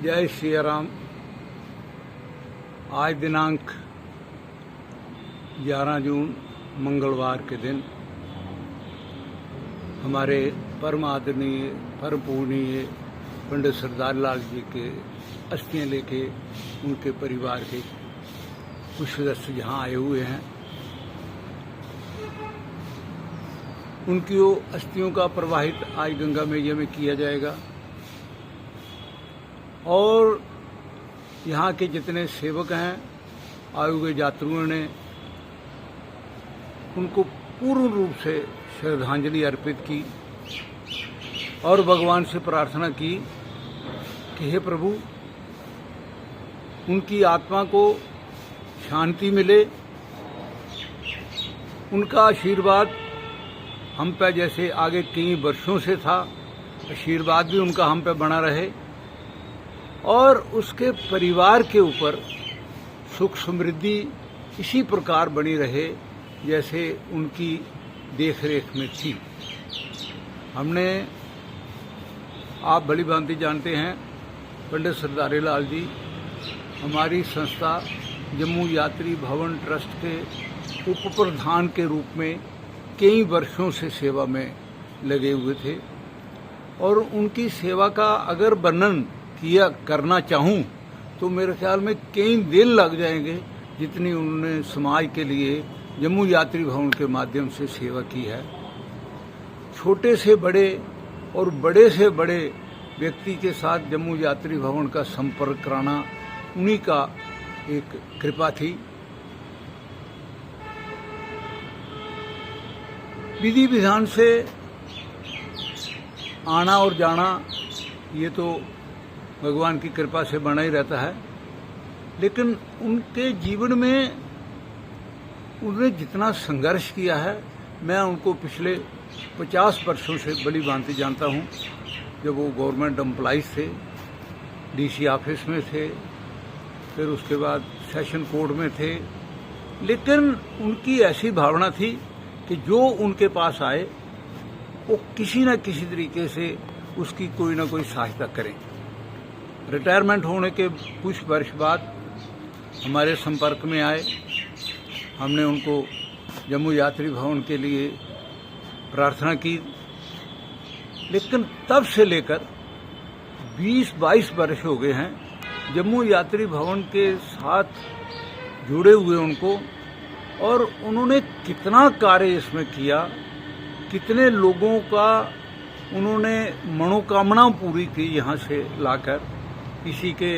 जय श्री राम। आज दिनांक 11 जून मंगलवार के दिन हमारे परम आदरणीय परम पूजनीय पंडित सरदार लाल जी के अस्थियां लेके उनके परिवार के कुछ सदस्य जहां आए हुए हैं, उनकी वो अस्थियों का प्रवाहित आज गंगा मैया में किया जाएगा और यहाँ के जितने सेवक हैं, आए हुए यात्रियों ने उनको पूर्ण रूप से श्रद्धांजलि अर्पित की और भगवान से प्रार्थना की कि हे प्रभु, उनकी आत्मा को शांति मिले, उनका आशीर्वाद हम पे जैसे आगे कई वर्षों से था, आशीर्वाद भी उनका हम पे बना रहे और उसके परिवार के ऊपर सुख समृद्धि इसी प्रकार बनी रहे जैसे उनकी देखरेख में थी। हमने, आप भली भांति जानते हैं, पंडित सरदार लाल जी हमारी संस्था जम्मू यात्री भवन ट्रस्ट के उप प्रधान के रूप में कई वर्षों से सेवा में लगे हुए थे और उनकी सेवा का अगर वर्णन करना चाहूँ तो मेरे ख्याल में कई दिन लग जाएंगे, जितनी उन्होंने समाज के लिए जम्मू यात्री भवन के माध्यम से सेवा की है। छोटे से बड़े और बड़े से बड़े व्यक्ति के साथ जम्मू यात्री भवन का संपर्क कराना उन्हीं का एक कृपा थी। विधि विधान से आना और जाना ये तो भगवान की कृपा से बना ही रहता है, लेकिन उनके जीवन में उन्होंने जितना संघर्ष किया है, मैं उनको पिछले 50 वर्षों से बड़ी भांति जानता हूँ। जब वो गवर्नमेंट एम्प्लॉइज थे, डीसी ऑफिस में थे, फिर उसके बाद सेशन कोर्ट में थे, लेकिन उनकी ऐसी भावना थी कि जो उनके पास आए वो किसी न किसी तरीके से उसकी कोई ना कोई सहायता करें। रिटायरमेंट होने के कुछ वर्ष बाद हमारे संपर्क में आए, हमने उनको जम्मू यात्री भवन के लिए प्रार्थना की, लेकिन तब से लेकर 20-22 वर्ष हो गए हैं जम्मू यात्री भवन के साथ जुड़े हुए उनको, और उन्होंने कितना कार्य इसमें किया, कितने लोगों का उन्होंने मनोकामना पूरी की यहाँ से लाकर। किसी के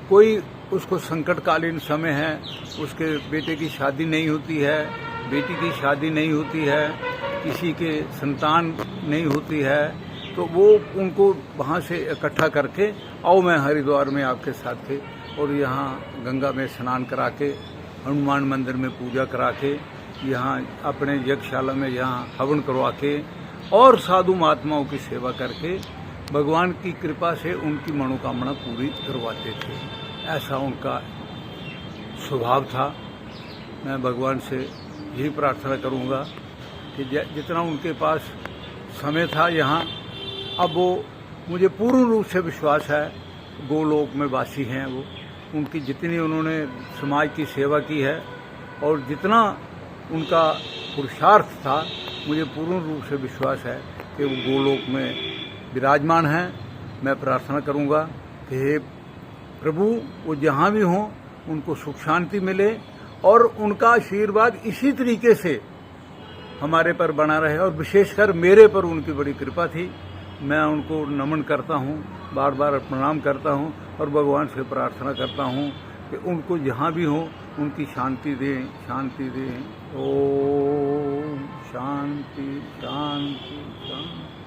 कोई उसको संकटकालीन समय है, उसके बेटे की शादी नहीं होती है, बेटी की शादी नहीं होती है, किसी के संतान नहीं होती है, तो वो उनको वहाँ से इकट्ठा करके आओ मैं हरिद्वार में आपके साथ थे, और यहाँ गंगा में स्नान करा के, हनुमान मंदिर में पूजा करा के, यहाँ अपने यज्ञशाला में यहाँ हवन करवा के और साधु महात्माओं की सेवा करके भगवान की कृपा से उनकी मनोकामना पूरी करवाते थे। ऐसा उनका स्वभाव था। मैं भगवान से यही प्रार्थना करूंगा कि जितना उनके पास समय था यहाँ, अब वो, मुझे पूर्ण रूप से विश्वास है, गोलोक में वासी हैं वो। उनकी जितनी उन्होंने समाज की सेवा की है और जितना उनका पुरुषार्थ था, मुझे पूर्ण रूप से विश्वास है कि वो गोलोक में विराजमान हैं। मैं प्रार्थना करूंगा कि हे प्रभु, वो जहाँ भी हों उनको सुख शांति मिले और उनका आशीर्वाद इसी तरीके से हमारे पर बना रहे, और विशेषकर मेरे पर उनकी बड़ी कृपा थी। मैं उनको नमन करता हूँ, बार बार प्रणाम करता हूँ और भगवान से प्रार्थना करता हूँ कि उनको जहाँ भी हो उनकी शांति दें, शांति दें। ओम शांति शांति शांति।